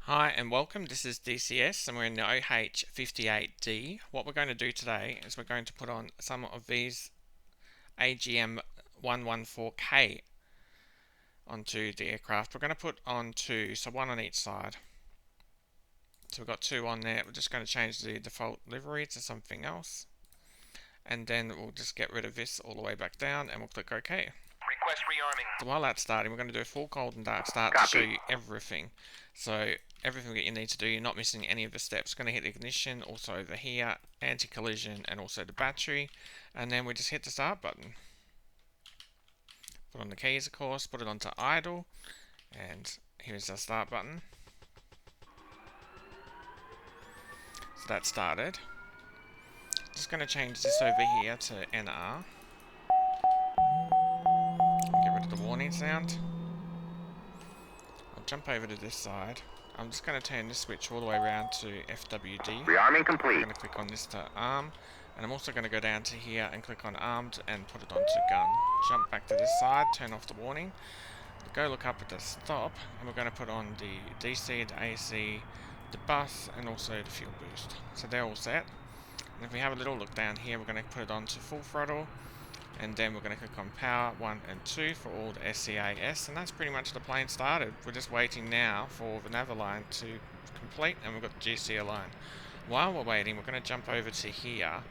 Hi and welcome, this is DCS and we're in the OH-58D. What we're going to do today is we're going to put on some of these AGM-114K onto the aircraft. We're going to put on two, so one on each side. So we've got two on there. We're just going to change the default livery to something else. And then we'll just get rid of this all the way back down and we'll click OK. Request rearming. So while that's starting, we're going to do a full cold and dark start to show you everything. So everything that you need to do, you're not missing any of the steps. Going to hit the ignition, also over here, anti-collision, and also the battery. And then we just hit the start button. Put on the keys, of course, put it onto idle, and here's the start button. So that started. Just going to change this over here to NR. Get rid of the warning sound. I'll jump over to this side. I'm just going to turn this switch all the way around to FWD. Rearming complete. I'm going to click on this to arm, and I'm also going to go down to here and click on armed and put it onto gun. Jump back to this side, turn off the warning, go look up at the stop, and we're going to put on the DC, the AC, the bus, and also the fuel boost. So they're all set. And if we have a little look down here, we're going to put it on to full throttle, and then we're going to click on power 1 and 2 for all the SCAS, and that's pretty much the plane started. We're just waiting now for the nav line to complete, and we've got the GC line. While we're waiting, we're going to jump over to here,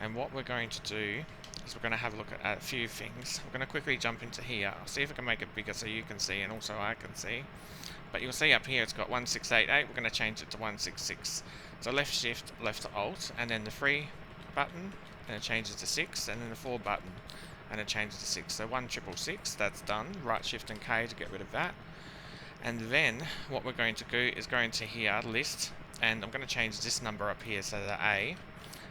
and what we're going to do is we're going to have a look at a few things. We're going to quickly jump into here. I'll see if I can make it bigger so you can see and also I can see. But you'll see up here it's got 1688. We're going to change it to 166. So left shift, left alt, and then the 3 button, and it changes to 6, and then the 4 button, and it changes to 6. So 1666, that's done. Right shift and K to get rid of that. And then what we're going to do is go into here, list, and I'm going to change this number up here so the A.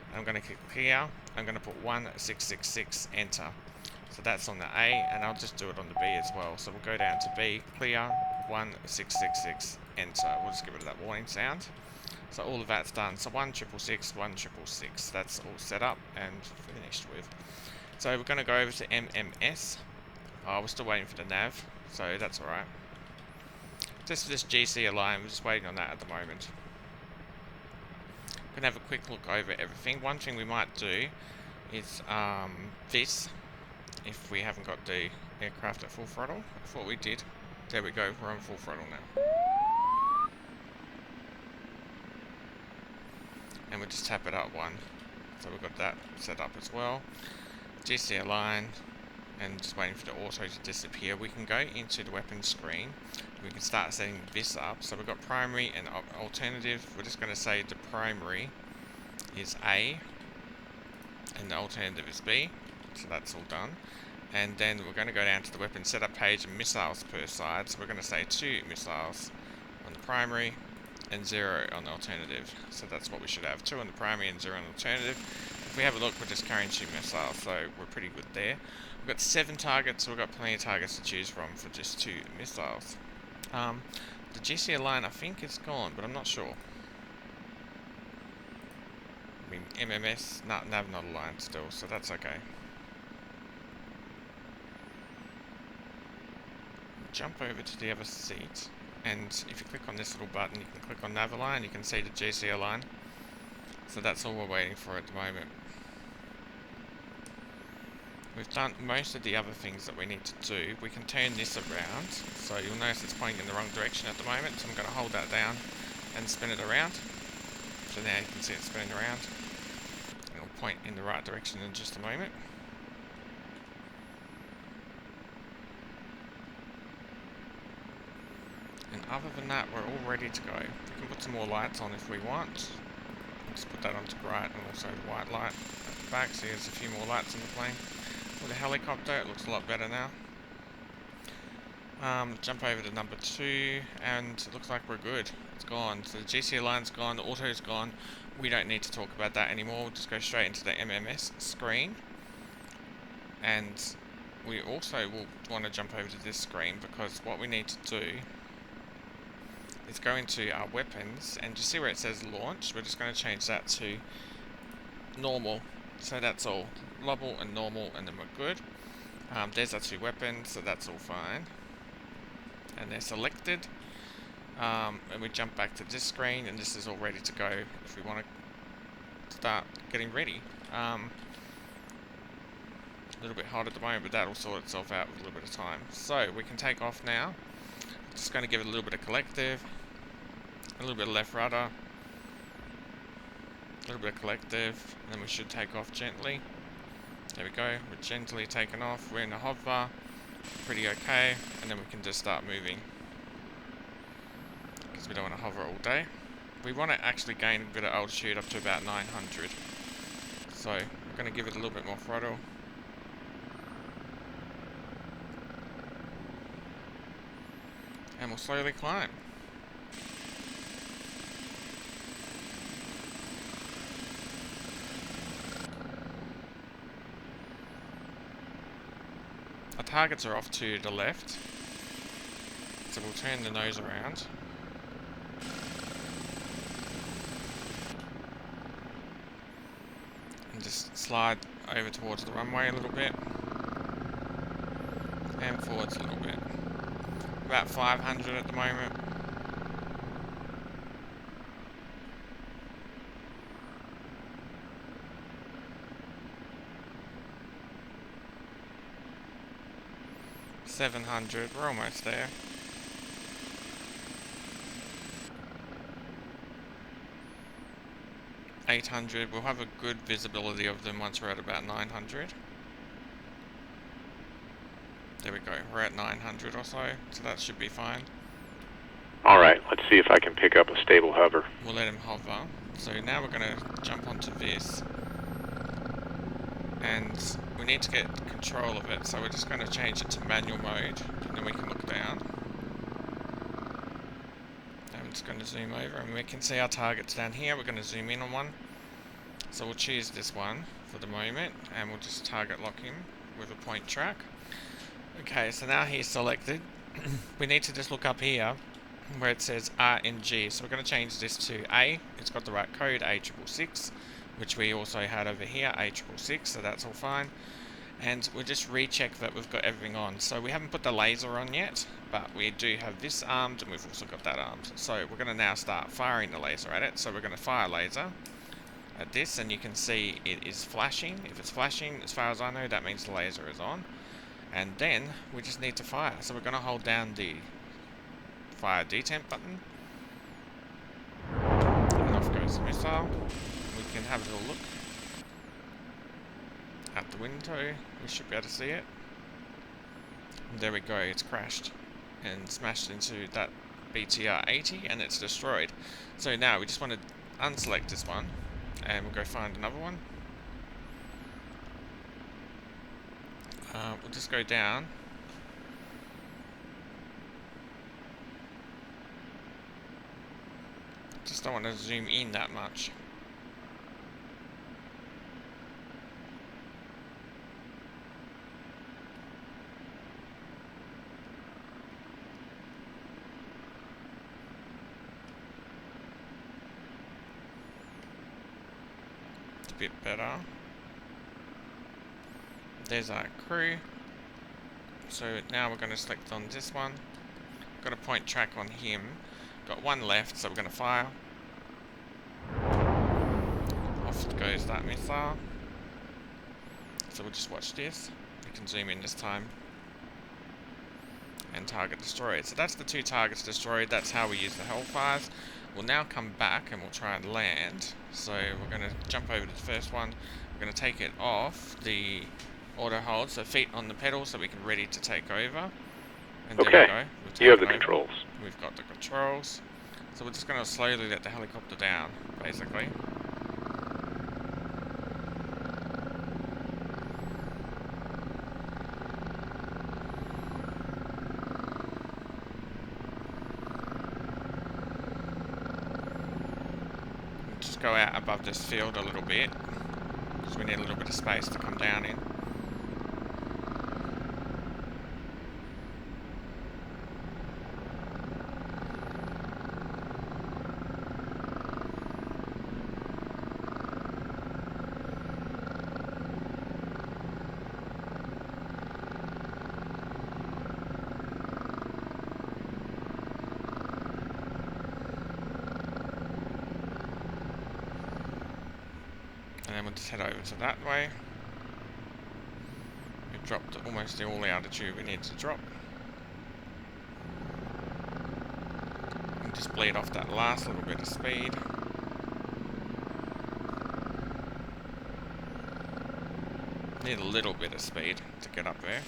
And I'm going to click here. I'm going to put 1666, enter. So that's on the A, and I'll just do it on the B as well. So we'll go down to B, clear, 1666, enter. We'll just get rid of that warning sound. So all of that's done. So 1666, 1666. That's all set up and finished with. So we're going to go over to MMS. Oh, we're still waiting for the nav, so that's alright. Just for this GC line, we're just waiting on that at the moment. We're going to have a quick look over everything. One thing we might do is this, if we haven't got the aircraft at full throttle. I thought we did. There we go, we're on full throttle now. And we'll just tap it up one. So we've got that set up as well. GC line, and just waiting for the auto to disappear. We can go into the weapons screen. We can start setting this up. So we've got primary and alternative. We're just going to say the primary is A, and the alternative is B. So that's all done. And then we're going to go down to the weapon setup page and missiles per side. So we're going to say 2 missiles on the primary and 0 on the alternative. So that's what we should have, 2 on the primary and 0 on the alternative. If we have a look, we're just carrying 2 missiles, so we're pretty good there. We've got 7 targets, so we've got plenty of targets to choose from for just 2 missiles. The GC line I think is gone, but I'm not sure. I mean, MMS, nav not aligned still, so that's okay. Jump over to the other seat, and if you click on this little button, you can click on nav align, you can see the GC line. So that's all we're waiting for at the moment. We've done most of the other things that we need to do. We can turn this around, so you'll notice it's pointing in the wrong direction at the moment, so I'm going to hold that down and spin it around. So now you can see it spinning around. It'll point in the right direction in just a moment. And other than that, we're all ready to go. We can put some more lights on if we want. Just put that onto bright and also the white light at the back, so there's a few more lights on the plane. With the helicopter, it looks a lot better now. Jump over to number 2, and it looks like we're good. It's gone. So the GC line's gone, the auto's gone. We don't need to talk about that anymore. We'll just go straight into the MMS screen. And we also will want to jump over to this screen, because what we need to do is go into our weapons, and you see where it says launch. We're just going to change that to normal. So that's all. Level and normal, and then we're good. There's our 2 weapons, so that's all fine. And they're selected. And we jump back to this screen, and this is all ready to go if we want to start getting ready. A little bit hot at the moment, but that'll sort itself out with a little bit of time. So we can take off now. Just going to give it a little bit of collective, a little bit of left rudder, a little bit of collective, and then we should take off gently. There we go, we're gently taking off, we're in a hover, pretty okay, and then we can just start moving. Because we don't want to hover all day. We want to actually gain a bit of altitude up to about 900. So we're going to give it a little bit more throttle. And we'll slowly climb. Our targets are off to the left, so we'll turn the nose around. And just slide over towards the runway a little bit. And forwards a little bit. About 500 at the moment. $700, we're almost there. $800, we'll have a good visibility of them once we're at about 900. There we go, we're at 900 or so that should be fine. Alright, let's see if I can pick up a stable hover. We'll let him hover. So now we're going to jump onto this. And we need to get control of it, so we're just going to change it to manual mode, and then we can look down. I'm just going to zoom over, and we can see our targets down here. We're going to zoom in on one. So we'll choose this one for the moment, and we'll just target lock him with a point track. Okay, so now he's selected. We need to just look up here where it says RNG. So we're going to change this to A. It's got the right code, A666, which we also had over here, A666, so that's all fine. And we'll just recheck that we've got everything on. So we haven't put the laser on yet, but we do have this armed, and we've also got that armed. So we're going to now start firing the laser at it. So we're going to fire laser at this, and you can see it is flashing. If it's flashing, as far as I know, that means the laser is on. And then we just need to fire. So we're going to hold down the fire detemp button. And off goes the missile. We can have a little look out the window. We should be able to see it. And there we go, it's crashed and smashed into that BTR-80 and it's destroyed. So now we just want to unselect this one and we'll go find another one. We'll just go down. Just don't want to zoom in that much. It's a bit better. There's our crew. So now we're going to select on this one. Got a point track on him. Got one left, so we're going to fire. Off goes that missile. So we'll just watch this. We can zoom in this time. And target destroyed. So that's the two targets destroyed. That's how we use the Hellfires. We'll now come back and we'll try and land. So we're going to jump over to the first one. We're going to take it off the auto hold, so feet on the pedal so we can ready to take over. And okay, there we go. You have the controls. We've got the controls. So we're just going to slowly let the helicopter down, basically. We'll just go out above this field a little bit, because we need a little bit of space to come down in. we'll just head over to that way. We've dropped almost all the altitude we need to drop. And just bleed off that last little bit of speed. Need a little bit of speed to get up there.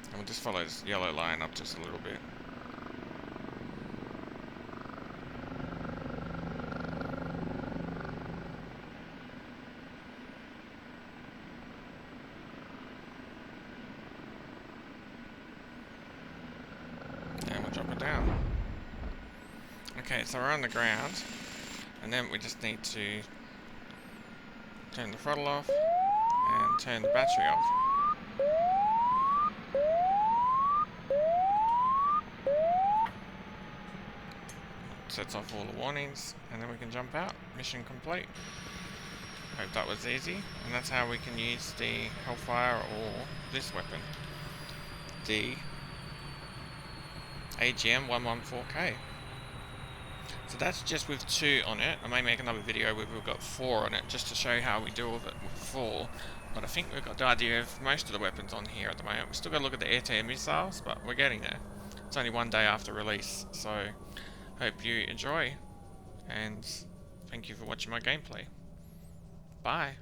And we'll just follow this yellow line up just a little bit. And we'll drop it down. Okay, so we're on the ground, and then we just need to turn the throttle off and turn the battery off. Sets off all the warnings, and then we can jump out. Mission complete. Hope that was easy. And that's how we can use the Hellfire or this weapon, the AGM-114K. So that's just with 2 on it. I may make another video where we've got 4 on it, just to show how we deal with it with 4. But I think we've got the idea of most of the weapons on here at the moment. We've still got to look at the air-to-air missiles, but we're getting there. It's only 1 day after release, so hope you enjoy, and thank you for watching my gameplay. Bye.